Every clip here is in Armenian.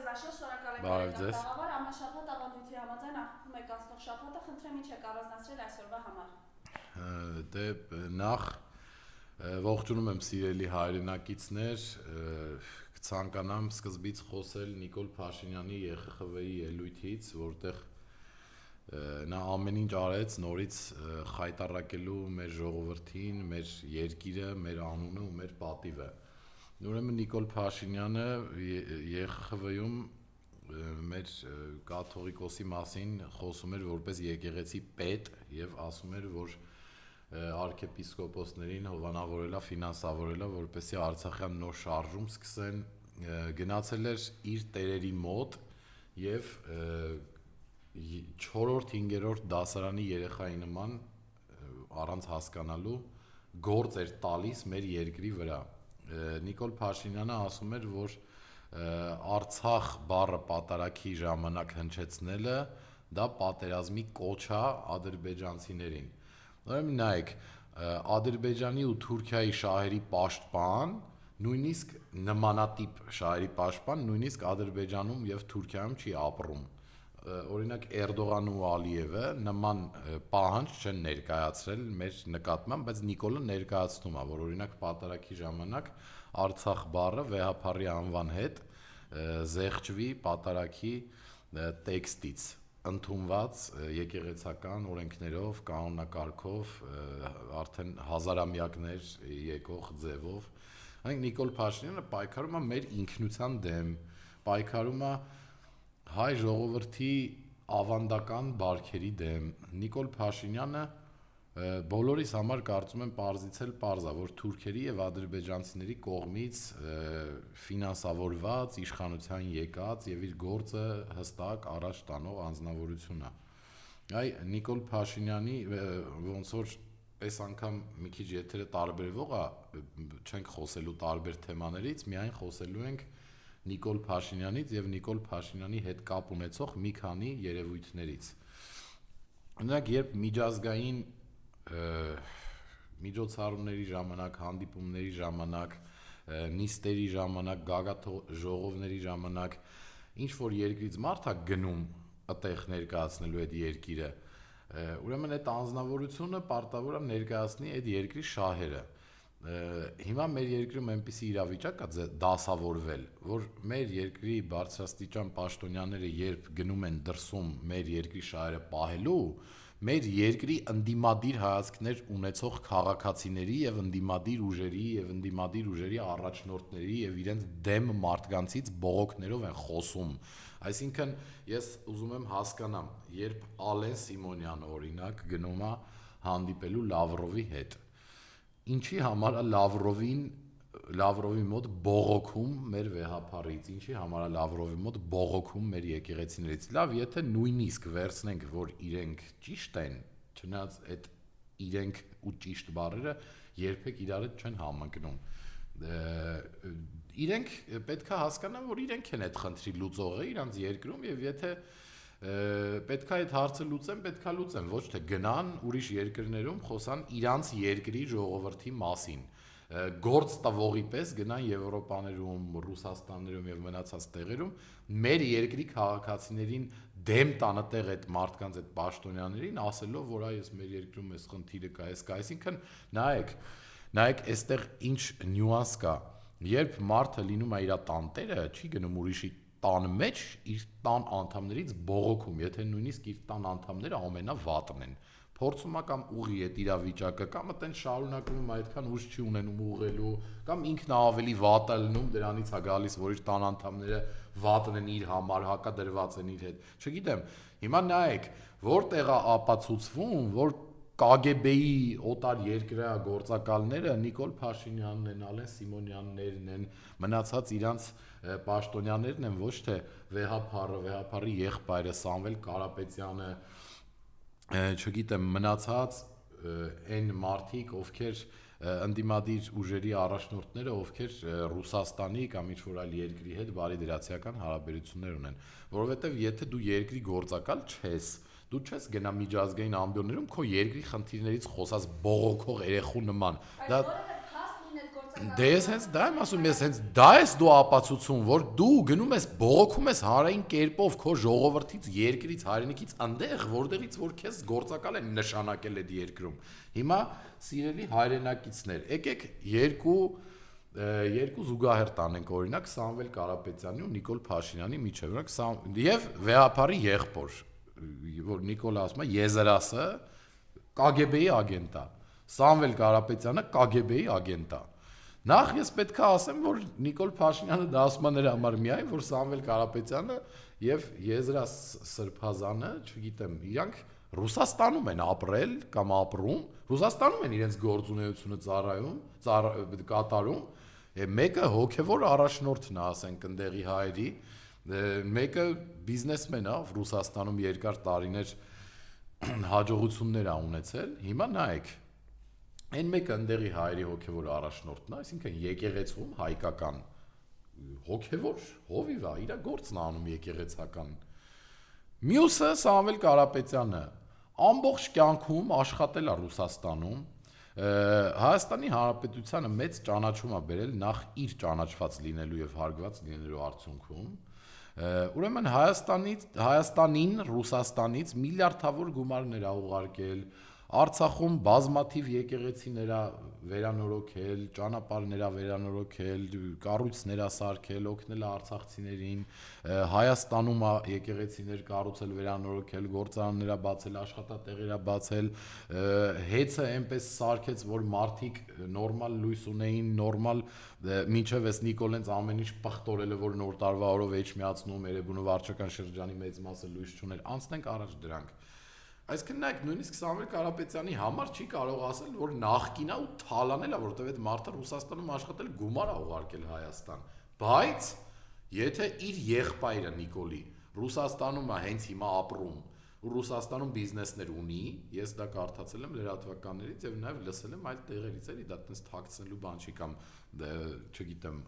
Ռաշել, շնորհակալ եմ Բարև բարեկամ ձեզ։ տաղավար, ամենաշաբաթ ավանդույթի համաձայն աղբում եք ասնող շաբաթը, խնդրեմ ինչ եք առանձնացրել այսօրվա համար։ Դե նախ ողջունում եմ սիրելի հայրենակիցներ, կցանկանամ սկզբից խոսել Նիկոլ Փաշինյանի ԵԽԽՎ-ի ելույթից, որտեղ նա ամեն ինչ արեց նորից խայտառակելու մեր ժողովրդին, մեր երկիրը, մեր անունը ու մեր պատիվը։ Ուրեմն Նիկոլ Փաշինյանը ԵԽԽՎ-ում մեր կաթողիկոսի մասին խոսում էր որպես եկեղեցի պետ եւ ասում էր, որ arczepiskopոսներին հովանավորելա, ֆինանսավորելա, որպեսզի Արցախյան նոր շարժում սկսեն, գնացել էր իր տերերի մոտ եւ 4-5-րդ դասարանի երեխայի նման առանց հասկանալու գործ էր տալիս մեր երկրի վրա։ Նիկոլ Փաշինյանը ասում էր, որ Արցախ բառը պատարագի ժամանակ հնչեցնելը դա պատերազմի կոչ է ադրբեջանցիներին։ Ուրեմն նայեք, Ադրբեջանի ու Թուրքիայի շահերի պաշտպան, նույնիսկ նմանատիպ շահերի պաշտպան, նույնիսկ Ադրբեջանում եւ Թուրքիայում չի ապրում։ Օրինակ Էրդողանը ու Ալիևը նման պահանջ չեն ներկայացրել մեր նկատմամբ, բայց Նիկոլը ներկայացնում է, որ օրինակ պատարագի ժամանակ Արցախ բառը վեհափառի անվան հետ զեղչվի պատարագի տեքստից, ընդունված եկեղեցական օրենքներով, կանոնակարգով, արդեն հազարամյակներ եկող ձևով։ Այնինքն Նիկոլ Փաշինյանը պայքարում է մեր ինքնության դեմ, պայքարում է հայ ժողովրդի ավանդական բարքերի դեմ։ Նիկոլ Փաշինյանը բոլորիս համար կարծում եմ պարզից էլ պարզ է, որ թուրքերի եւ ադրբեջանցիների կողմից ֆինանսավորված, իշխանության եկած եւ իր գործը հստակ առաջ տանող անձնավորություն է։ Այ Նիկոլ Փաշինյանի ոնց որ այս անգամ մի քիչ եթերը տարբերվող է, չենք խոսելու տարբեր թեմաներից, միայն խոսելու ենք Նիկոլ Փաշինյանից եւ Նիկոլ Փաշինյանի հետ կապ ունեցող մի քանի երևույթներից։ Օրինակ, երբ միջազգային միջոցառումների ժամանակ, հանդիպումների ժամանակ, նիստերի ժամանակ, գագաթժողովների ժամանակ ինչ որ երկրից մարդ է գնում այդտեղ ներկայացնելու այդ երկիրը, ուրեմն այդ անձնավորությունը պարտավոր է ներկայացնի այդ երկրի շահերը։ Հիմա մեր երկրում այնպիսի իրավիճակ է դասավորվել, որ մեր երկրի բարձրաստիճան պաշտոնյաները երբ գնում են դրսում մեր երկրի շահերը պահելու, մեր երկրի ընդդիմադիր հայացքներ ունեցող քաղաքացիների եւ ընդդիմադիր ուժերի առաջնորդների եւ իրենց դեմ մարդկանցից բողոքներով են խոսում։ Այսինքն ես ուզում եմ հասկանամ, երբ Ալեն Սիմոնյանը օրինակ գնում է հանդիպելու Լավրովի հետ, ինչի համար է Լավրովի մոտ բողոքում մեր վեհափառից, ինչի համար է Լավրովի մոտ բողոքում մեր եկեղեցիներից։ Լավ, եթե նույնիսկ վերցնենք, որ իրենք ճիշտ են, չնայած այդ իրենք ու ճիշտ բառերը երբեք իրար հետ չեն համընկնում։ Իրենք պետք է հասկանան, որ իրենք են այդ խնդրի լուծողը իրանց երկրում եւ եթե պետք է այդ հարցը լուծեն, պետք է լուծեն, ոչ թե գնան ուրիշ երկրներում խոսան իրանց երկրի ժողովրդի մասին։ Գործ տվողի պես գնան Եվրոպաներում, Ռուսաստաններում եւ մնացած տեղերում մեր երկրի քաղաքացիներին դեմ տանը տեղ այդ մարդկանց այդ պաշտոնյաներին ասելով, որ այս մեր երկրում էս խնդիրը կա, էս կա, այսինքն նայեք, այստեղ ինչ նյուանս կա։ Երբ մարդը լինում է իր տանտերը, չի գնում ուրիշի տան մեջ իր տան անդամներից բողոքում, եթե նույնիսկ իր տան անդամները ամենավատն են։ Փորձում է կամ ուղի այդ իրավիճակը, կամ այդտեն շարունակում այդքան ուժ չի ունենում ուղղելու, կամ ինքն ավելի վատ է լինում, դրանից է գալիս, որ իր տան անդամները վատն են իր համար, հակադրված են իր հետ։ Չգիտեմ, հիմա նայեք, որտեղ է ապացուցվում, որ KGB-ի օտար երկրյա գործակալները Նիկոլ Փաշինյանն են, Ալեն Սիմոնյաններն են, մնացած իրանց պաշտոնյաներն են, ոչ թե վեհափառի եղբայրը Սամվել Կարապետյանը, չգիտեմ, մնացած այն մարդիկ, ովքեր ընդդիմադիր ուժերի առաջնորդները, ովքեր Ռուսաստանի կամ ինչ-որ այլ երկրի հետ բարիդրացիական հարաբերություններ ունեն, որովհետև եթե դու երկրի գործակալ չես, դու չես գնա միջազգային ամբիոններում քո երկրի խնդիրներից խոսած բողոքող երեխու նման։ Բայց որևէ փաստ ունի այդ Դե ես հենց դա եմ ասում, ես հենց դա ես դու ապացուցում, որ դու գնում ես բողոքում ես հանրային կերպով քո ժողովրդից, երկրից, հայրենիքից այնտեղ, որտեղից որ քեզ գործակալ են նշանակել այդ երկրում։ Հիմա սիրելի հայրենակիցներ, եկեք երկու զուգահեռ տանենք օրինակ Սամվել Կարապետյանի ու Նիկոլ Փաշինյանի միջև, օրինակ եւ Վեհապարի եղբոր, որ Նիկոլը ասում է Եզրասը KGB-ի ագենտ է, Սամվել Կարապետյանը KGB-ի ագենտ է։ Նախ ես պետք է ասեմ, որ Նիկոլ Փաշինյանը դա ասում է նրա համար միայն, որ Սամվել Կարապետյանը եւ Եզրաս Սրբազանը, չգիտեմ, իրանք Ռուսաստանում են ապրել կամ ապրում, Ռուսաստանում են իրենց գործունեությունը կատարում, մեկը հոգևոր առաջնորդն է, ասենք, ընդեղի հայերի, մեկը բիզնեսմեն է, Ռուսաստանում երկար տարիներ հաջողություններ ա ունեցել, հիմա նայեք, այն մեկը ընդեղի հայերի հոգևոր առաջնորդն է, այսինքն եկեղեցում հայկական հոգևոր հովիվ է, իր գործն է անում եկեղեցական։ Մյուսը Սամվել Կարապետյանը ամբողջ կյանքում աշխատել է Ռուսաստանում, Հայաստանի Հանրապետությանը մեծ ճանաչում է բերել նախ իր ճանաչված լինելու եւ հարգված լինելու արդյունքում, ուրեմն Հայաստանին Ռուսաստանից միլիարդավոր գումարներ ա ուղարկել, Արցախում բազմաթիվ եկեղեցիներ ա վերանորոգել, ճանապարհներ ա վերանորոգել, կառույցներ ա սարքել, օգնել արցախցիներին, Հայաստանում ա եկեղեցիներ կառուցել, վերանորոգել, գործարաններ ա բացել, աշխատատեղեր ա բացել, հեծը այնպես սարքեց, որ մարդիկ նորմալ լույս ունեին, նորմալ մինչև էս Նիկոլենց ամեն ինչ պղտորելը, որ նոր տարվա օրով էջմիածնում, Էրեբունու վարչական շրջանի մեծ մասը լույս չուներ, անցնենք առաջ դրանք։ Այսինքն նայեք, նույնիսկ Սամվել Կարապետյանի համար չի կարող ասել, որ նախկինա ու թալանել է, որովհետև այդ մարդը Ռուսաստանում աշխատել գումար ա ուղարկել Հայաստան, բայց եթե իր եղբայրը Նիկոլի Ռուսաստանում է հենց հիմա ապրում, ու Ռուսաստանում բիզնեսներ ունի, ես դա կարդացել եմ լրատվականներից եւ նաեւ լսել եմ այլ տեղերից, էլի դա տենց թաքցնելու բան չի կամ չգիտեմ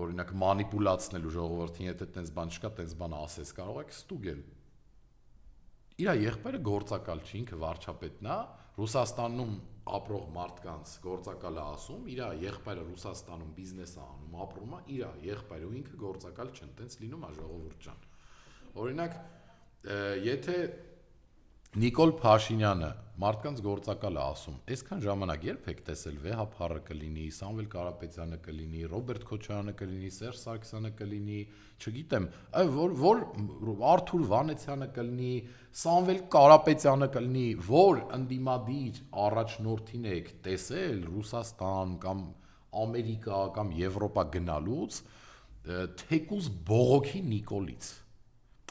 օրինակ մանիպուլացնելու ժողովրդին, եթե տենց բան չկա, տենց բան ասես, կարող եք ստուգել։ Իր եղբայրը գործակալ չի, ինքը վարչապետն է, Ռուսաստանում ապրող մարդկանց գործակալ է ասում, իր եղբայրը Ռուսաստանում բիզնես է անում, ապրում է, իր եղբայրը ու ինքը գործակալ չեն, տենց լինում է ժողովուրդ ջան։ Օրինակ, եթե Նիկոլ Փաշինյանը մարդկանց գործակալ է ասում, այսքան ժամանակ երբ եք տեսել Վեհապարը կլինի, Սամվել Կարապետյանը կլինի, Ռոբերտ Քոչարյանը կլինի, Սերժ Սարգսյանը կլինի, չգիտեմ, որ Արթուր Վանեցյանը կլինի, Սամվել Կարապետյանը կլինի, որ ընդդիմադիր առաջնորդին եք տեսել Ռուսաստան կամ Ամերիկա կամ Եվրոպա գնալուց, թեկուզ բողոքի Նիկոլից։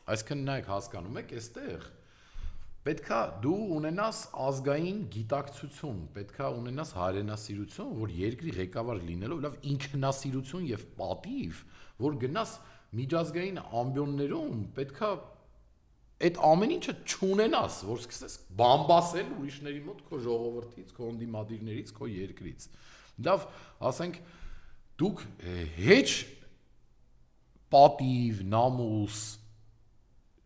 Այսինքն նայեք, հասկանում եք, այստեղ պետքա դու ունենաս ազգային գիտակցություն, պետքա ունենաս հայրենասիրություն, որ երկրի ղեկավար լինելով լավ ինքնասիրություն եւ պատիվ, որ գնաս միջազգային ամբիոններում, պետքա այդ ամեն ինչը չունենաս, որ սկսես բամբասել ուրիշների մոտ քո ժողովրդից, քո ընդդիմադիրներից, քո երկրից։ Լավ, ասենք դուք հեչ պատիվ, նամուս,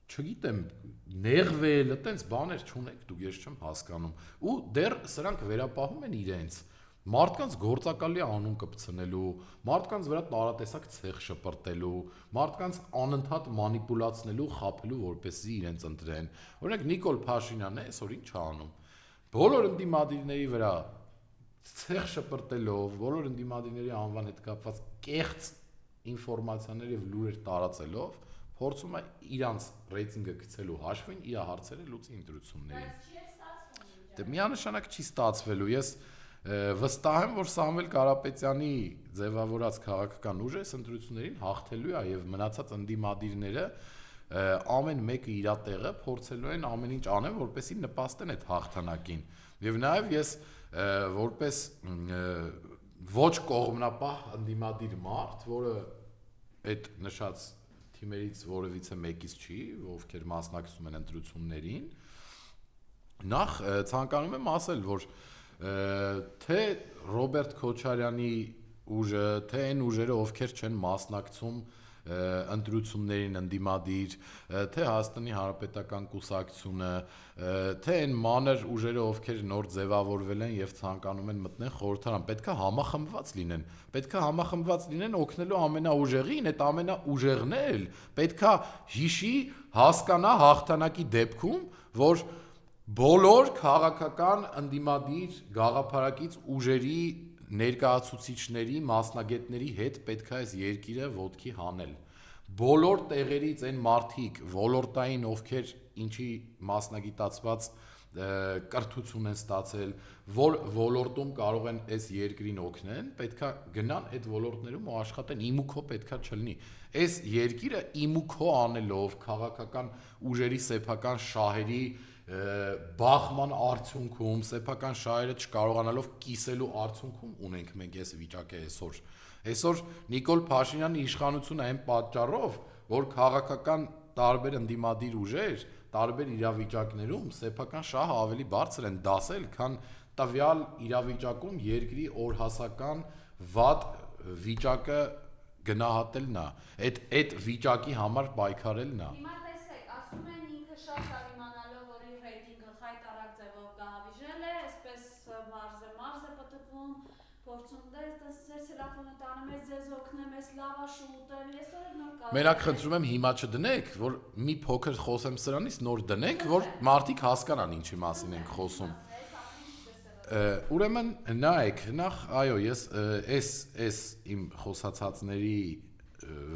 չգիտեմ, նեղվել, այտենց բաներ չունեք, դուք ես չեմ հասկանում։ Ու դեռ սրանք վերապահում են իրենց մարդկանց գործակալի անուն կպցնելու, մարդկանց վրա տարատեսակ ցեղ շպրտելու, մարդկանց անընդհատ մանիպուլացնելու, խաբելու, որպեսզի իրենց ընտրեն։ Օրինակ Նիկոլ Փաշինյանն է այսօր ինչ անում։ Բոլոր ընդդիմադիրների վրա ցեղ շպրտելով, բոլոր ընդդիմադիրների անվան հետ կապված կեղծ ինֆորմացիաներ եւ լուրեր տարածելով փորձում է իրանց ռեյտինգը գցելու հաշվին իր հարցերը լուծի ընտրություններին։ Դե միանշանակ չի ստացվելու։ Ես վստահ եմ, որ Սամվել Կարապետյանի ձևավորած քաղաքական ուժը այս ընտրություններին հաղթելու է եւ մնացած ընդդիմադիրները ամեն մեկը իր տեղը փորձելու են ամեն ինչ անեն, որպեսզի նպաստեն այդ հաղթանակին։ Եվ նաեւ ես որպես ոչ կողմնապահ ընդդիմադիր մարդ, որը այդ նշած թիմերից որևիցե մեկից չի, ովքեր մասնակցում են ընտրություններին, նախ ցանկանում եմ ասել, որ թե Ռոբերտ Քոչարյանի ուժը, թե այն ուժերը, ովքեր չեն մասնակցում ընտրություններին ընդդիմադիր, թե Հայաստանի Հանրապետական կուսակցությունը, թե այն մանր ուժերը, ովքեր նոր ձևավորվել են եւ ցանկանում են մտնել խորհրդարան, պետքա համախմբված լինեն օգնելու ամենաուժեղին, այդ ամենաուժեղն էլ պետքա հիշի, հասկանա հաղթանակի դեպքում, որ բոլոր քաղաքական ընդդիմադիր գաղափարակից ուժերի ներկայացուցիչների, մասնագետների հետ պետքա այս երկիրը ոտքի հանել։ Բոլոր տեղերից այն մարդիկ, ոլորտային, ովքեր ինչի մասնագիտացված կրթություն են ստացել, որ ոլորտում կարող են այս երկրին օգնեն, պետքա գնան այդ ոլորտներում ու աշխատեն, իմ ու քո պետքա չլինի։ Այս երկիրը իմ ու քո անելով քաղաքական ուժերի սեփական շահերի բախման արդյունքում, սեփական շահերը չկարողանալով կիսելու արդյունքում ունենք մենք այս վիճակը այսօր։ Այսօր Նիկոլ Փաշինյանի իշխանությունը այն պատճառով, որ քաղաքական տարբեր ընդդիմադիր ուժեր, տարբեր իրավիճակներում սեփական շահը ավելի բարձր են դասել, քան տվյալ իրավիճակում երկրի օրհասական վատ վիճակը գնահատելն է, այդ վիճակի համար պայքարելն է։ Հիմա տեսեք, ասում են ինքը շատ արիմանալով, որ իր ռեյտինգը խայտարակ ձևով գահավիժել է, այսպես մարզ է պտտվում, փորձում սերսերատունը տանում ես ձեզ օգնեմ, ես լավաշ ուտել, այսօր էլ նոր կարող։ Մենակ խնդրում եմ հիմա չդնեք, որ մի փոքր խոսեմ սրանից, նոր դնենք, որ մարդիկ հասկանան ինչի մասին ենք խոսում։ Ուրեմն նայեք, նախ այո, ես իմ խոսացածների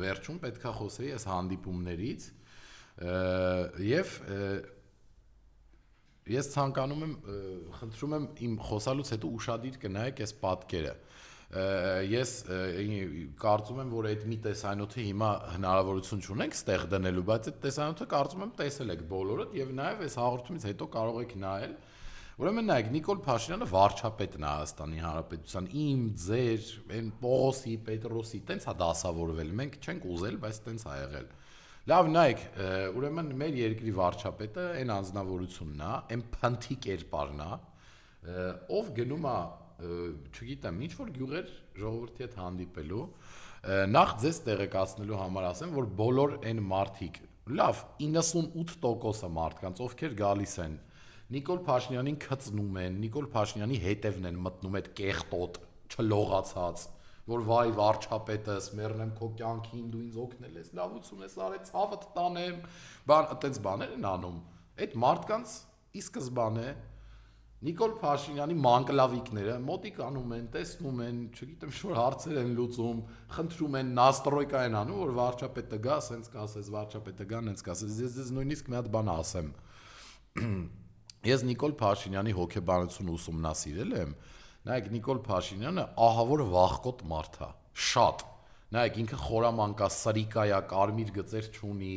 վերջում պետքա խոսեի այս հանդիպումներից եւ ես ցանկանում եմ, խնդրում եմ իմ խոսալուց հետո ուշադիր կնայեք այս պատկերը։ Ես կարծում եմ, որ այդ մի տեսանյութը հիմա հնարավորություն չունենք ստեղ դնելու, բայց այդ տեսանյութը կարծում եմ տեսել եք բոլորդ եւ նաեւ այս հաղորդումից հետո կարող եք նայել։ Ուրեմն նայեք, Նիկոլ Փաշինյանը վարչապետն է Հայաստանի Հանրապետության, իմ, ձեր, այն Պողոսի, Պետրոսի, տենց է դասավորվել, մենք չենք ուզել, բայց տենց է եղել։ Լավ, նայեք, ուրեմն մեր երկրի վարչապետը այն անձնավորությունն է, այն փնթի կերպարն է, ով գնում է, չգիտեմ, ինչ որ գյուղեր ժողովրդի հետ հանդիպելու, նախ ձեզ տեղեկացնելու համար ասեմ, որ բոլոր այն մարդիկ, լավ, 98% մարդկանց, ովքեր գալիս են Նիկոլ Փաշինյանին քծնում են, Նիկոլ Փաշինյանի հետևն են մտնում այդ կեղտոտ, չլողացած, որ վայ վարչապետս, մեռնեմ քո կյանքին, դու ինձ օգնել ես, լավություն ես արել, ցավդ տանեմ, այդպես բաներ են անում։ Այդ մարդկանց ի սկզբանե Նիկոլ Փաշինյանի մանկլավիկները մոտիկ անում են, տեսնում են, չգիտեմ, ինչ-որ հարցեր են լուծում, խնդրում են, նաստրոյկա են անում, որ վարչապետը գա, սենց կասես, վարչապետը գա, նենց կասես։ Ես նույնիսկ մի հատ բան ասեմ։ Ես Նիկոլ Փաշինյանի հոգեբանությունը ուսումնասիրել եմ, նայեք Նիկոլ Փաշինյանը ահավոր վախկոտ մարդ է, շատ։ Նայեք ինքը խորամանկա, սրիկայա, կարմիր գծեր չունի,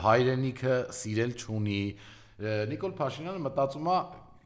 հայրենիքը սիրել չունի։ Նիկոլ Փաշինյանը մտածում է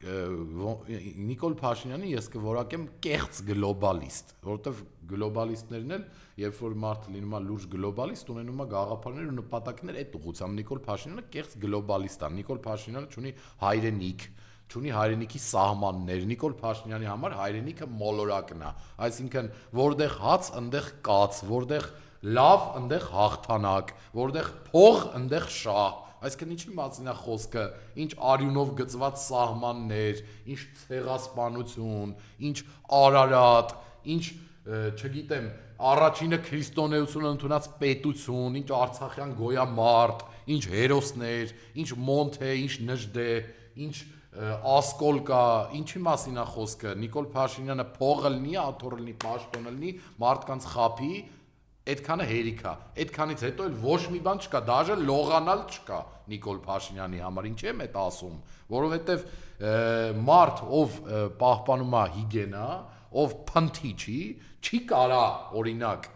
Նիկոլ Փաշինյանը ես կորակեմ կեղծ գլոբալիստ, որովհետև գլոբալիստներն էլ, երբ որ մարդը լինում է լուրջ գլոբալիստ, ունենում է գաղափարներ ու նպատակներ այդ ուղղությամբ Նիկոլ Փաշինյանը կեղծ գլոբալիստ է։ Նիկոլ Փաշինյանը ունի հայրենիք, ունի հայրենիքի սահմաններ։ Նիկոլ Փաշինյանի համար հայրենիքը մոլորակն է, այսինքն որտեղ հաց, այնտեղ կաց, որտեղ լավ, այնտեղ հաղթանակ, որտեղ փող, այնտեղ շահ։ Այսինքն ինչի մասին է խոսքը, ինչ արյունով գծված սահմաններ, ինչ ցեղասպանություն, ինչ Արարատ, ինչ, չգիտեմ, առաջինը քրիստոնեություն ընդունած պետություն, ինչ Արցախյան գոյամարտ, ինչ հերոսներ, ինչ Մոնթե, ինչ Նժդե, ինչ Ասկոլկա, ինչի մասին է խոսքը։ Նիկոլ Փաշինյանը փողը լինի, աթոռը լինի, պաշտոնը լինի, մարդկանց խափի, այդքանը հերիք է։ Այդքանից հետո էլ ոչ մի բան չկա, դաժե լողանալ չկա Նիկոլ Փաշինյանի համար։ Ինչի եմ այդ ասում, որովհետև մարդ, ով պահպանում է հիգիենա, ով փնթի չի կարա, օրինակ,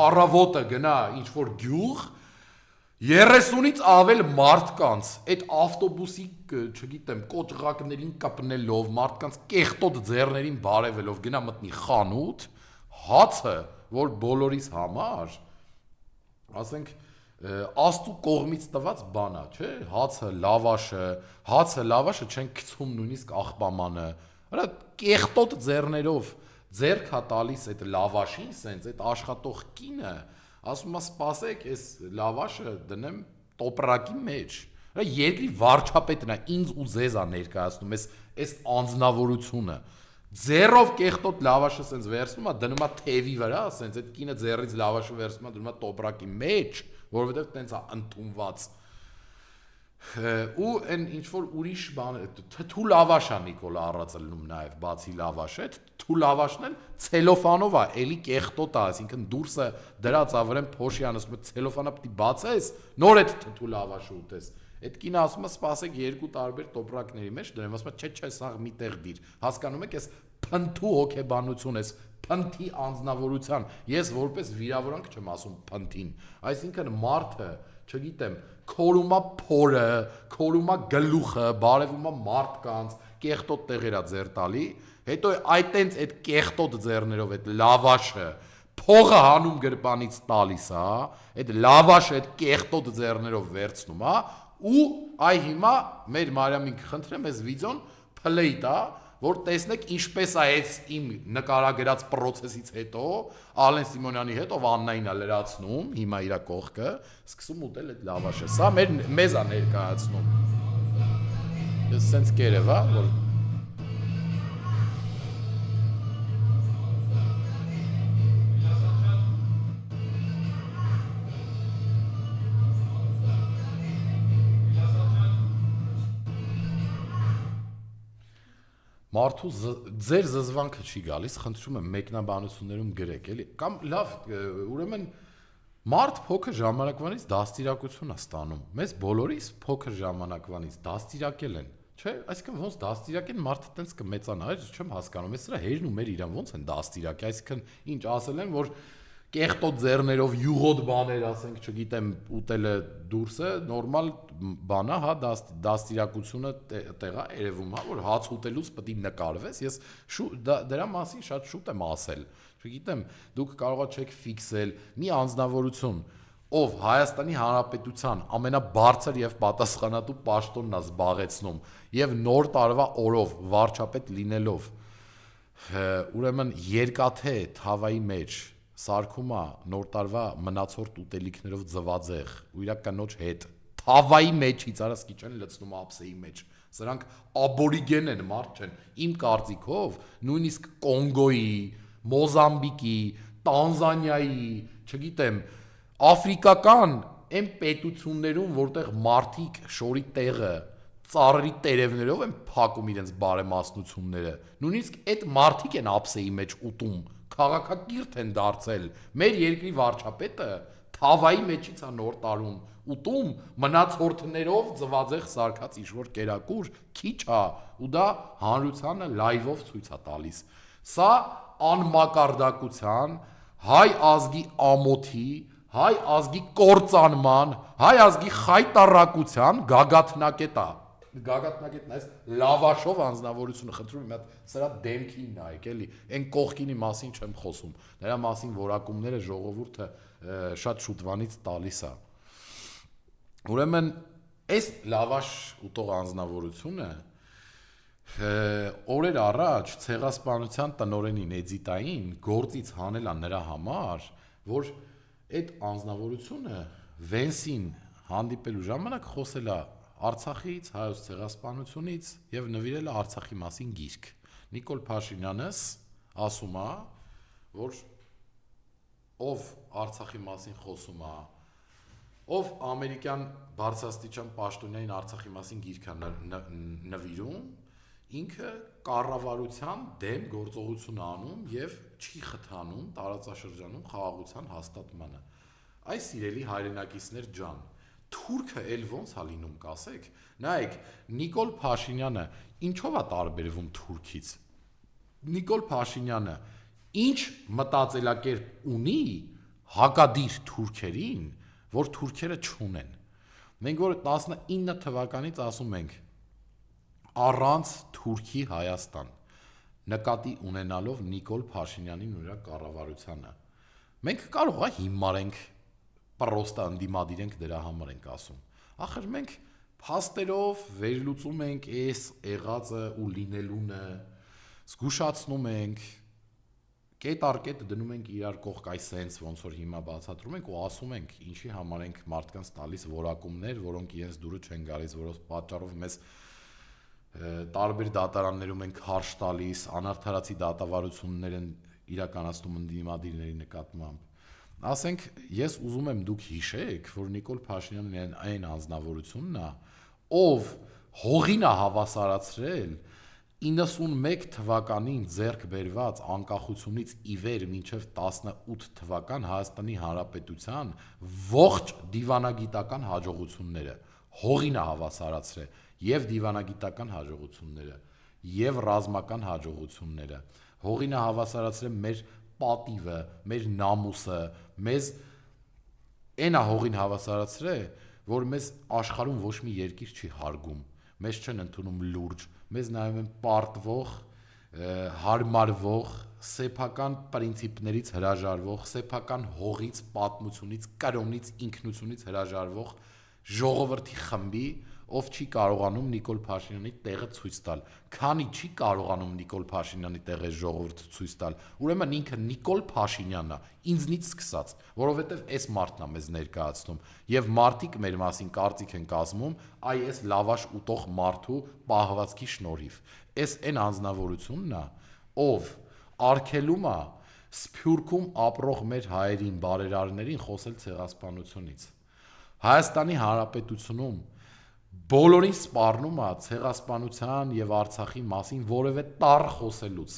առավոտը գնա ինչ-որ գյուղ 30-ից ավել մարդկանց այդ ավտոբուսի, չգիտեմ, կոճղակներին կպնելով, մարդկանց կեղտոտ ձեռներին բարևելով գնա մտնի խանութ, հացը, որ բոլորիս համար, ասենք, Աստու կողմից տված բան է, չէ՞, հացը, լավաշը չեն գցում նույնիսկ աղբամանը, հələ կեղտոտ ձեռներով ձեռք է տալիս այդ լավաշին, սենց այդ աշխատող կինը, ասում է սպասեք, այս լավաշը դնեմ տոպրակի մեջ։ Դա երկրի վարչապետն է ինձ ու ձեզ է ներկայացնում այս անձնավորությունը։ Ձեռով կեղտոտ լավաշը սենց վերցնում է, դնում է թևի վրա, սենց այդ կինը ձեռից լավաշը վերցնում է, դնում է տոպրակի մեջ, որովհետև տենց է ընդունված։ Ու այն ինչ որ ուրիշ բան թթու լավաշ է Նիկոլա առածելնում նաև բացի լավաշը, այդ թթու լավաշն էլ ցելոֆանով է, էլի կեղտոտ է, այսինքն դուրսը դրած ավրեն փոշի անասում է ցելոֆանը պիտի բացես, նոր այդ թթու լավաշը ուտես։ Այդ կինը ասում է սպասեք երկու տարբեր տոպրակների մեջ դրեմ, ասում է չէ, սա մի տեղ դիր։ Հասկանում եք, այս փնթու հոգեբանություն, այս փնթի անձնավորության, ես որպես վիրավորանք չեմ ասում փնթին, այսինքն մարդը, չգիտեմ, քորումա փորը, քորումա գլուխը, բարևումա մարդկանց, կեղտոտ տեղերա ձեր տալի, հետո այտենց այդ կեղտոտ ձեռներով այդ լավաշը փողը հանում գրպանից տալիս է, այդ լավաշը այդ կեղտոտ ձեռներով վերցնում է, ու այ հիմա մեր Մարիամին կխնդրեմ այս վիդեոն play տա, որ տեսնեք ինչպես է այս իմ նկարագրած process-ից հետո Ալեն Սիմոնյանի հետ ով Աննային է լրացնում, հիմա իր կողքը, սկսում ուտել այդ լավաշը։ Սա մեզ է ներկայացնում։ Ես սենց կերև, որ մարդու ձեր զզվանքը չի գալիս, խնդրում եմ մեկնաբանություններում գրեք, էլի, կամ լավ, ուրեմն մարդ փոքր ժամանակվանից դաստիարակություն է ստանում, մեզ բոլորիս փոքր ժամանակվանից դաստիարակել են, չէ, այսինքն ոնց դաստիարակեն մարդը տենց կմեծանա, չեմ հասկանում, ես սրա հերն ու մեր իրան ոնց են դաստիարակի, այսինքն ինչ ասել են, որ կեղտոտ ձեռներով յուղոտ բաներ, ասենք, չգիտեմ, ուտելը դուրսը նորմալ բան է, հա, դաստիարակությունը տեղա երևում, հա, որ հաց ուտելուց պետք է նկարվես, ես դրա մասին շատ շուտ եմ ասել, չգիտեմ, դուք կարողա չեք ֆիքսել մի անձնավորություն, ով Հայաստանի Հանրապետության ամենաբարձր եւ պատասխանատու պաշտոնն է զբաղեցնում եւ նոր տարվա օրով վարչապետ լինելով, ուրեմն երկաթե թավայի մեջ սարքում է նոր տարվա մնացորդ ուտելիքներով ձվածեղ ու իր կնոջ հետ թավայի մեջից արասկի չեն լցնում ափսեի մեջ սրանք աբորիգեն են մարդ չեն իմ կարծիքով նույնիսկ Կոնգոյի, Մոզամբիկի, Տանզանիայի, չգիտեմ, աֆրիկական այն պետություններում որտեղ մարդիկ շորի տեղը ծառերի տերևներով են փակում իրենց բարեմասնությունները նույնիսկ այդ մարդիկ են ափսեի մեջ ուտում քաղաքակիրթ են դարձել մեր երկրի վարչապետը թավայի մեջից է նոր տարուն ուտում մնացորդներով ձվածեղ սարքած ինչ-որ կերակուր քիչ է ու դա հանրությանը լայվով ցույց է տալիս սա անմակարդակության հայ ազգի ամոթի հայ ազգի կործանման հայ ազգի խայտառակության գագաթնակետ է գագաթնակետն այս լավաշով անձնավորությունը խնդրում եմ հատ սրա դեմքին նայեք էլի այն կողքինի մասին չեմ խոսում նրա մասին որակումները ժողովուրդը շատ շուտվանից տալիս է ուրեմն այս լավաշ ուտող անձնավորությունը օրեր առաջ ցեղասպանության տնօրենին Էդիտային գործից հանել է նրա համար որ այդ անձնավորությունը Վենսին հանդիպելու ժամանակ խոսել է Արցախից, հայոց ցեղասպանությունից եւ նվիրել է Արցախի մասին գիրք։ Նիկոլ Փաշինյանս ասում է, որ ով Արցախի մասին խոսում է, ով ամերիկյան բարձրաստիճան պաշտոնյային Արցախի մասին գիրք է նվիրում, ինքը կառավարության դեմ գործողություն անում եւ չի խթանում տարածաշրջանում խաղաղության հաստատմանը։ Այս սիրելի հայրենակիցներ ջան Թուրքը էլ ոնց է լինում կասեք նայեք Նիկոլ Փաշինյանը ինչով է տարբերվում Թուրքից Նիկոլ Փաշինյանը ինչ մտածելակերպ ունի հակադիր թուրքերին որ թուրքերը չունեն մենք որ 19 թվականից ասում ենք առանց Թուրքի Հայաստան նկատի ունենալով Նիկոլ Փաշինյանին ու իր կառավարությանը մենք կարող է հիմարենք պրոստը ընդդիմադիր ենք դրա համար ենք ասում ախր մենք փաստերով վերլուծում ենք այս եղածը ու լինելունը զգուշացնում ենք կետ առ կետ դնում ենք իրար կողք այս սենց ոնց որ հիմա բացատրում ենք ու ասում ենք ինչի համար ենք մարդկանց տալիս որակումներ, որոնք իրենց դուրը չեն գալիս, որոնց պատճառով մեզ տարբեր դատարաններում են քարշ տալիս, անարդարացի դատավարություններ են իրականացնում ընդդիմադիրների նկատմամբ։ Ասենք, ես ուզում եմ դուք հիշեք, որ Նիկոլ Փաշինյանն այն անձնավորությունն է, ով հողին է հավասարացրել 91 թվականին ձեռք բերված անկախությունից ի վեր մինչև 18 թվական Հայաստանի Հանրապետության ողջ դիվանագիտական հաջողությունները, հողին է հավասարացրել եւ դիվանագիտական հաջողությունները, եւ ռազմական հաջողությունները, հողին է հավասարացրել մեր պատիվը, մեր նամուսը, մեզ այն է հողին հավասարացրել, որ մեզ աշխարհում ոչ մի երկիր չի հարգում, մեզ չեն ընդունում լուրջ, մեզ նայում են պարտվող, հարմարվող, սեփական պրինցիպներից հրաժարվող, սեփական հողից, պատմությունից, կրոնից, ինքնությունից հրաժարվող ժողովրդի խմբի, ով չի կարողանում Նիկոլ Փաշինյանի տեղը ցույց տալ։ Քանի չի կարողանում Նիկոլ Փաշինյանի տեղը ժողովուրդը ցույց տալ, ուրեմն ինքը Նիկոլ Փաշինյանն է, ինձնից սկսած, որովհետև այս մարդն է մեզ ներկայացնում, եւ մարդիկ մեր մասին կարծիք են կազմում, այ այս լավաշ ուտող մարդու պահվածքի շնորհիվ։ Այս այն անձնավորությունն է, ով արգելում է Սփյուռքում ապրող մեր հայերին, բարերարներին խոսել ցեղասպանությունից։ Հայաստանի Հանրապետությունում բոլորին սպառնում է ցեղասպանության եւ Արցախի մասին որևէ տառ խոսելուց։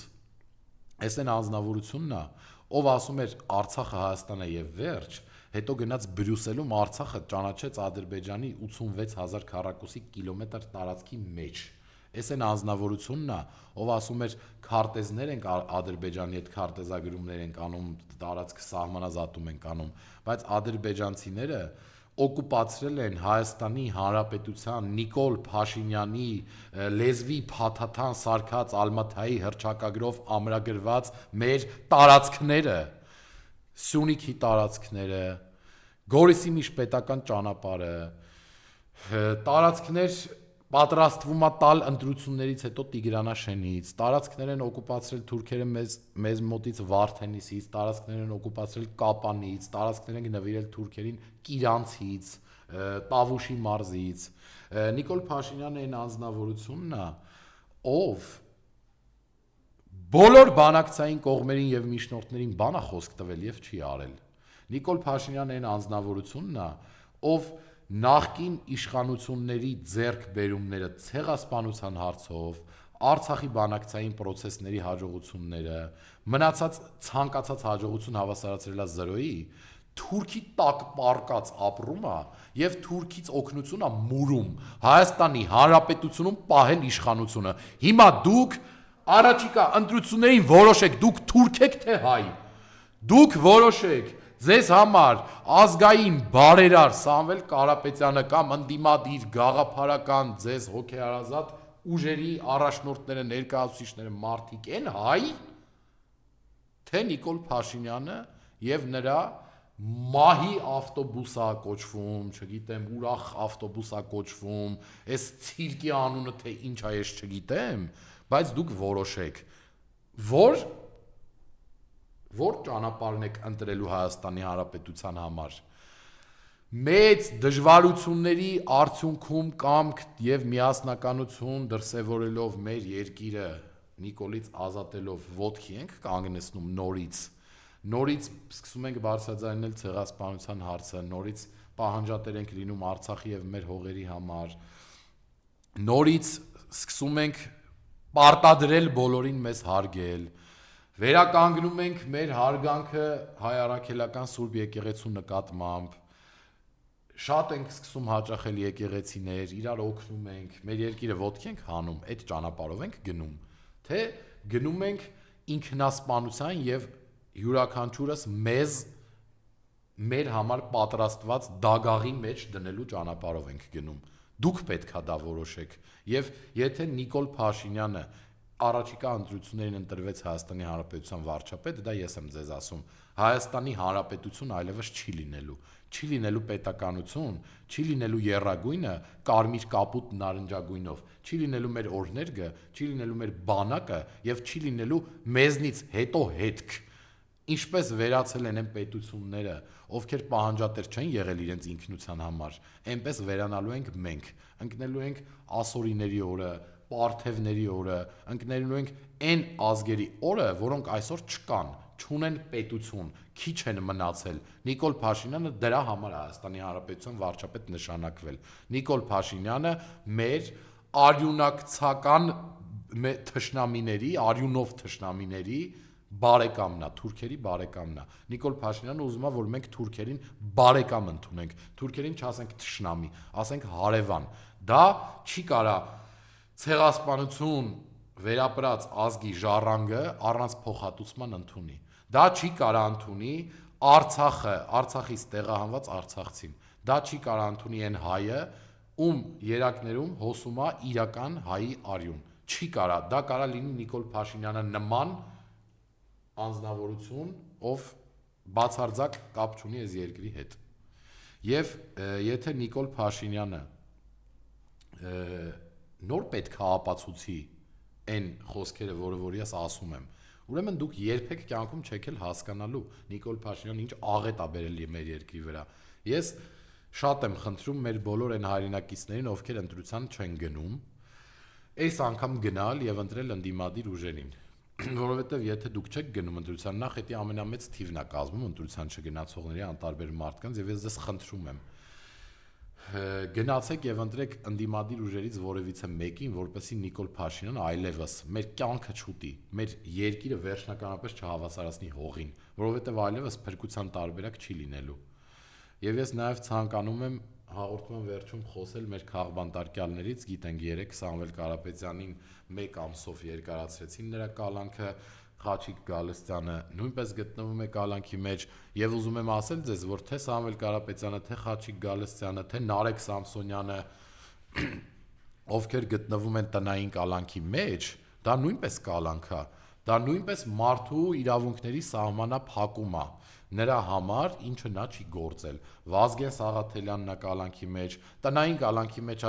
Այս այն անձնավորությունն է, ով ասում էր Արցախը Հայաստան է եւ վերջ, հետո գնաց Բրյուսելում Արցախը ճանաչեց Ադրբեջանի 86000 քառակուսի կիլոմետր տարածքի մեջ։ Այս այն անձնավորությունն է, ով ասում էր քարտեզներ ենք Ադրբեջանի հետ քարտեզագրումներ ենք անում, տարածքը սահմանազատում ենք անում, բայց ադրբեջանցիները օկուպացրել են Հայաստանի Հանրապետության Նիկոլ Փաշինյանի լեզվի փաթաթան սարքած Ալմաթայի հռչակագրով ամրագրված մեր տարածքները, Սյունիքի տարածքները, Գորիսի միջպետական ճանապարհը, տարածքներ պատրաստվում է տալ ընտրություններից հետո Տիգրանաշենից, տարածքներ են օկուպացրել թուրքերը մեզ մոտից Վարդենիսից, տարածքներ են օկուպացրել Կապանից, տարածքներ են նվիրել թուրքերին Կիրանցից, Տավուշի մարզից։ Նիկոլ Փաշինյանը այն անձնավորությունն է, ով բոլոր բանակցային կողմերին եւ միջնորդներին բանա խոսք տվել եւ չի արել։ Նիկոլ Փաշինյանը այն անձնավորությունն է, ով նախկին իշխանությունների ձեռքբերումները ցեղասպանության հարցով, Արցախի բանակցային process-ների հաջողությունները, մնացած ցանկացած հաջողություն հավասարացրել է 0-ի, Թուրքի տակ պարկած ապրում է եւ Թուրքից օգնություն է մուրում Հայաստանի Հանրապետությունում պահել իշխանությունը։ Հիմա դուք առաջիկա ընտրություններին որոշեք, դուք թուրք եք թե հայ։ Դուք որոշեք ձեզ համար ազգային բարերար Սամվել Կարապետյանը կամ ընդդիմադիր գաղափարական ձեզ հոգեհարազատ ուժերի առաջնորդները, ներկայացուցիչները մարդիկ են հայ, թե Նիկոլ Փաշինյանը եւ նրա մահի ավտոբուսա կոչվում, չգիտեմ, ուրախ ավտոբուսա կոչվում, այս ցիրկի անունը թե ինչ է, ես չգիտեմ, բայց դուք որոշեք, որ ճանապարհն եք ընտրելու Հայաստանի Հանրապետության համար։ Մեծ դժվարությունների արդյունքում կամք եւ միասնականություն դրսեւորելով մեր երկիրը Նիկոլից ազատելով ոտքի ենք կանգնեցնում նորից սկսում ենք բարձրաձայնել ցեղասպանության հարցը, նորից պահանջատեր ենք լինում Արցախի եւ մեր հողերի համար, նորից սկսում ենք պարտադրել բոլորին մեզ հարգել, վերականգնում ենք մեր հարգանքը հայ առաքելական Սուրբ եկեղեցու նկատմամբ, շատ ենք սկսում հաճախել եկեղեցիներ, իրար օգնում ենք, մեր երկիրը ոտքի ենք հանում, այդ ճանապարհով ենք գնում, թե գնում ենք ինքնասպանության եւ յուրաքանչյուրս մեզ մեր համար պատրաստված դագաղի մեջ դնելու ճանապարհով ենք գնում։ Դուք պետք է դա որոշեք։ Եվ եթե Նիկոլ Փաշինյանը առաջիկա ընտրություններին ընտրվեց Հայաստանի Հանրապետության վարչապետ, դա ես եմ ձեզ ասում, Հայաստանի Հանրապետություն այլևս չի լինելու պետականություն, չի լինելու եռագույնը կարմիր կապույտ նարնջագույնով, չի լինելու մեր օրհներգը, չի լինելու մեր բանակը եւ չի լինելու մեզնից հետո հետք Ինչպես վերացել են այն պետությունները, ովքեր պահանջատեր չեն եղել իրենց ինքնության համար, այնպես վերանալու ենք մենք, ընկնելու ենք ասորիների օրը, պարթևների օրը, ընկնելու ենք այն ազգերի օրը, որոնք այսօր չկան, չունեն պետություն, քիչ են մնացել։ Նիկոլ Փաշինյանը դրա համար Հայաստանի Հանրապետության վարչապետ նշանակվել։ Նիկոլ Փաշինյանը մեր արյունակցական թշնամիների, արյունով թշնամիների բարեկամն է, թուրքերի բարեկամն է։ Նիկոլ Փաշինյանը ուզում է, որ մենք թուրքերին բարեկամ ընդունենք, թուրքերին չասենք թշնամի, ասենք հարևան։ Դա չի կարա ցեղասպանություն վերապրած ազգի ժառանգը առանց փոխհատուցման ընդունի։ Դա չի կարա ընդունի Արցախը, Արցախից տեղահանված արցախցին։ Դա չի կարա ընդունի այն հայը, ում երակներում հոսում է իրական հայի արյուն։ Չի կարա, դա կարա լինի Նիկոլ Փաշինյանը նման անձնավորություն, ով բացարձակ կապ չունի այս երկրի հետ։ Եվ եթե Նիկոլ Փաշինյանը նոր պետք է ապացուցի այն խոսքերը, որը ես ասում եմ, ուրեմն դուք երբեք կյանքում չեք էլ հասկանալու Նիկոլ Փաշինյանը ինչ աղետ է բերել մեր երկրի վրա։ Ես շատ եմ խնդրում մեր բոլոր այն հայրենակիցներին, ովքեր ընտրության չեն գնում, այս անգամ գնալ եւ ընտրել ընդդիմադիր ուժերին, որովհետեւ եթե դուք չեք գնում ընտրության, նախ էդի ամենամեծ թիվն է կազմում ընտրության չգնացողների անտարբեր մարդկանց, եւ ես ձեզ խնդրում եմ գնացեք եւ ընտրեք ընդդիմադիր ուժերից որևիցե մեկին, որպեսզի Նիկոլ Փաշինյանը այլևս մեր կյանքը չուտի, մեր երկիրը վերջնականապես չհավասարացնի հողին, որովհետեւ այլևս փրկության տարբերակ չի լինելու։ Եվ ես նաեւ ցանկանում եմ հաղորդման վերջում խոսել մեր քաղբանտարկյալներից, գիտենք երեք Սամվել Կարապետյանին 1 ամսով երկարացրեցին նրա կալանքը, Խաչիկ Գալստյանը նույնպես գտնվում է կալանքի մեջ, եւ ուզում եմ ասել ձեզ, որ թե Սամվել Կարապետյանը, թե Խաչիկ Գալստյանը, թե Նարեկ Սամսոնյանը, ովքեր գտնվում են տնային կալանքի մեջ, դա նույնպես կալանք է, դա նույնպես մարդու իրավունքների սահմանափակում է նրա համար, ինչը նա չի գործել։ Վազգեն Սաղաթելյանն է կալանքի մեջ, տնային կալանքի մեջ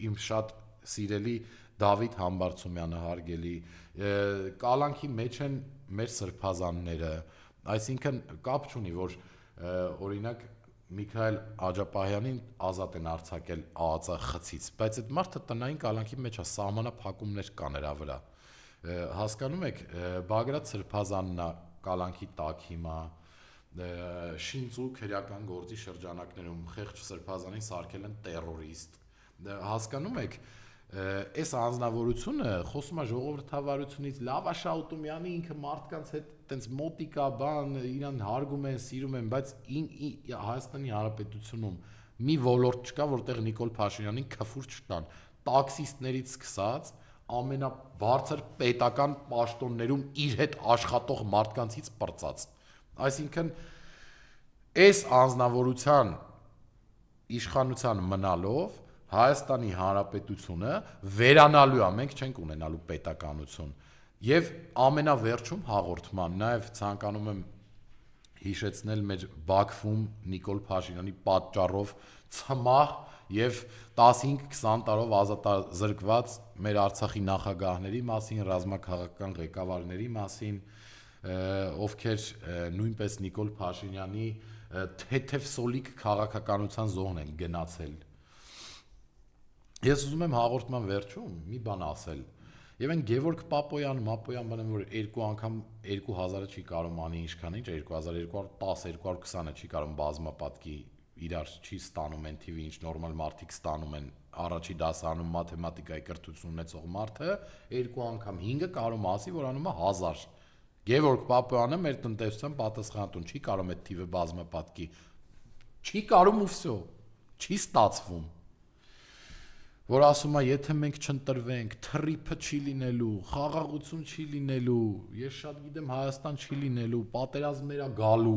իմ շատ սիրելի Դավիթ Համբարձումյանը հարգելի, կալանքի մեջ են մեր սրբազանները, այսինքն կապ չունի, որ օրինակ Միքայել Աջապահյանին ազատ են արձակել ԱԱԾ խցից, բայց այդ մարդը տնային կալանքի մեջ է, սահմանափակումներ կա նրա վրա։ Հասկանում եք, Բագրատ Սրբազանն է կալանքի տակ հիմա, Շինծու քրեական գործի շրջանակներում խեղճ Սրբազանին սարքել են տերորիստ։ Հասկանում եք, այս անձնավորությունը խոսում է ժողովրդավարությունից, լավ է Շաուտումյանի ինքը մարդկանց հետ տենց մոտիկա բան, իրան հարգում են, սիրում են, բայց Հայաստանի Հանրապետությունում մի ոլորտ չկա, որտեղ Նիկոլ Փաշինյանին քֆուր չտան, տաքսիստներից սկսած ամենաբարձր պետական պաշտոններում իր հետ աշխատող մարդկանցից պրծած։ Այսինքն այս անձնավորության իշխանության մնալով Հայաստանի Հանրապետությունը վերանալու է, մենք չենք ունենալու պետականություն։ Եվ ամենավերջում հաղորդման նաև ցանկանում եմ հիշեցնել մեր Բաքվում Նիկոլ Փաշինյանի պատճառով ցմահ եւ 15-20 տարով ազատազրկված մեր Արցախի նախագահների մասին, ռազմաքաղաքական ղեկավարների մասին, ովքեր նույնպես Նիկոլ Փաշինյանի թեթև սոլիկ քաղաքականության զոհն են գնացել։ Ես ուզում եմ հաղորդման վերջում մի բան ասել։ Եվ այն Գևորգ Պապոյան բանը, որ երկու անգամ 2000-ը չի կարող անի ինչքան ինչ, 2210, 220-ը չի կարող բազմապատկի իրար չի ստանում այն թիվի, ինչ նորմալ մարդիկ ստանում են առաջի դասարանում մաթեմատիկայի կրթություն ունեցող մարդը, երկու անգամ 5-ը կարող ասի, որ անում է 1000։ Գևորգ Պապոյանը մեր տնտեսության պատասխանատուն չի կարող այդ թիվը բազմապատկի։ Չի կարող ու վсё, չի ստացվում։ Որ ասում է, եթե մենք չընտրվենք, թռիփը չի լինելու, խաղաղություն չի լինելու, ես շատ գիտեմ Հայաստան չի լինելու, պատերազմներ է գալու։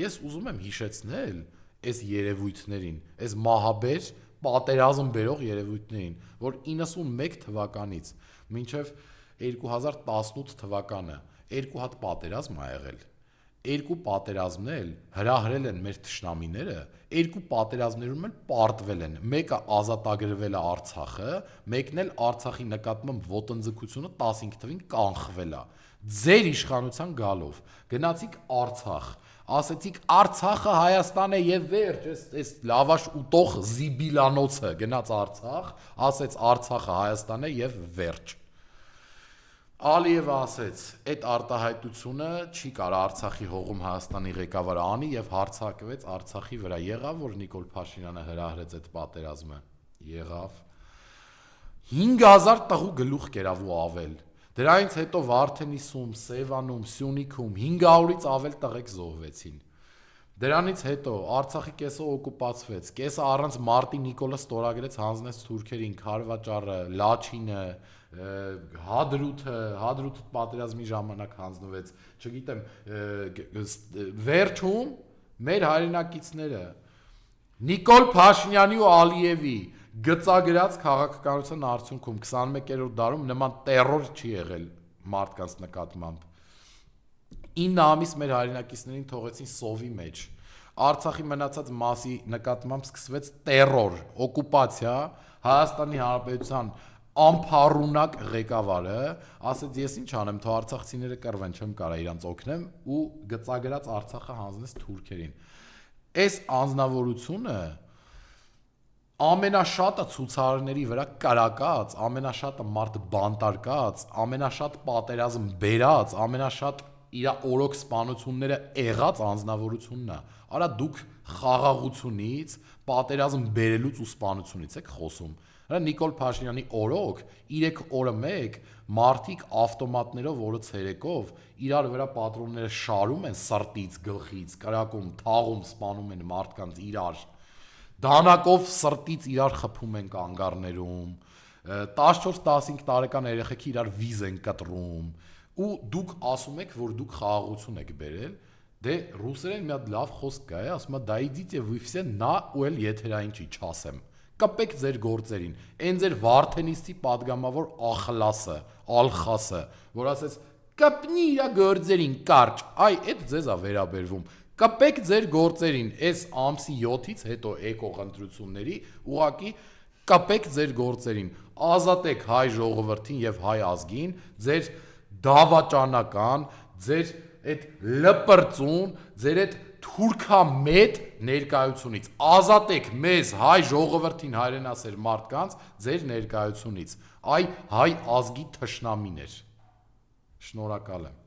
Ես ուզում եմ հիշեցնել այս երևույթներին, այս մահաբեր պատերազմ բերող երևույթներին, որ 91 թվականից մինչև 2018 թվականը երկու հատ պատերազմ ա եղել։ Երկու պատերազմներ հրահրել են մեր թշնամիները, երկու պատերազմներում էլ պարտվել են։ Մեկը ազատագրվել է Արցախը, մեկն էլ Արցախի նկատմամբ ոտնձգությունը 15 թվին կանխվել է։ ձեր իշխանության գալով գնացիք Արցախ, ասեցիք Արցախը Հայաստան է եւ վերջ, այս լավաշ ուտող զիբիլանոցը գնաց Արցախ, ասեց Արցախը Հայաստան է եւ վերջ։ Ալիևը ասեց, այդ արտահայտությունը չի կարող Արցախի հողում Հայաստանի ղեկավարը անի եւ հարձակվեց Արցախի վրա։ Եղավ, որ Նիկոլ Փաշինյանը հրահրեց այդ պատերազմը։ Եղավ 5000 տղու գլուխ կերավ ու ավել։ Դրանից հետո Վարդենիսում, Սևանում, Սյունիքում 500-ից ավել տղեկ զոհվեցին։ Դրանից հետո Արցախի կեսը օկուպացվեց, կեսը առանց Մարտի Նիկոլը ստորագրեց հանձնեց թուրքերին, Քարվաճարը, Լաչինը, Հադրութը պատերազմի ժամանակ հանձնվեց, չգիտեմ, վերջում մեր հայրենակիցները Նիկոլ Փաշինյանի ու Ալիևի գծագրած քաղաքականության արդյունքում 21-րդ դարում նման տերոր չի եղել մարդկանց նկատմամբ։ 9 ամիս մեր հայրենակիցներին թողեցին սովի մեջ։ Արցախի մնացած մասի նկատմամբ սկսվեց տերոր, օկուպացիա, Հայաստանի Հանրապետության ամփառունակ ղեկավարը ասեց ես ինչ անեմ, թող արցախցիները կռվեն, չեմ կարող իրանց օգնեմ ու գծագրած Արցախը հանձնեց թուրքերին։ Այս անձնավորությունը ամենաշատը ցուցարարների վրա կարակած, ամենաշատը մարդ բանտարկած, ամենաշատ պատերազմ բերած, ամենաշատ իր օրոք սպանությունները եղած անձնավորությունն է։ Արա դուք խաղաղությունից, պատերազմ բերելուց ու սպանությունից եք խոսում։ Հələ Նիկոլ Փաշինյանի օրոք 3 օրը մեկ մարդիկ ավտոմատներով օրը ցերեկով իրար վրա պատրոնները շարում են սրտից, գլխից, կրակում, թաղում, սպանում են մարդկանց իրար։ Դանակով սրտից իրար խփում են կանգառներում, 14-15 տարեկան երեխեքի իրար վիզ են կտրում, ու դուք ասում եք, որ դուք խաղաղություն եք բերել, դե ռուսերեն մի հատ լավ խոսք կա, ասում է դա идите вы все на ու էլ եթերային չի չասեմ, կպեք ձեր գործերին, այն ձեր Վարդենիսի падգամավոր ախլասը, ալխասը, որ ասեց կպնի իր գործերին կարճ, այ այդ ձեզ է վերաբերվում, կպեք ձեր գործերին, այս ամսի 7-ից հետո եկող ընտրությունների ուղղակի կպեք ձեր գործերին, ազատեք հայ ժողովրդին եւ հայ ազգին, ձեր դավաճանական, ձեր այդ լպրծուն, ձեր այդ թուրքամետ ներկայությունից, ազատեք մեզ հայ ժողովրդին հայրենասեր մարդկանց ձեր ներկայությունից, այ հայ ազգի թշնամիներ, շնորհակալ եմ։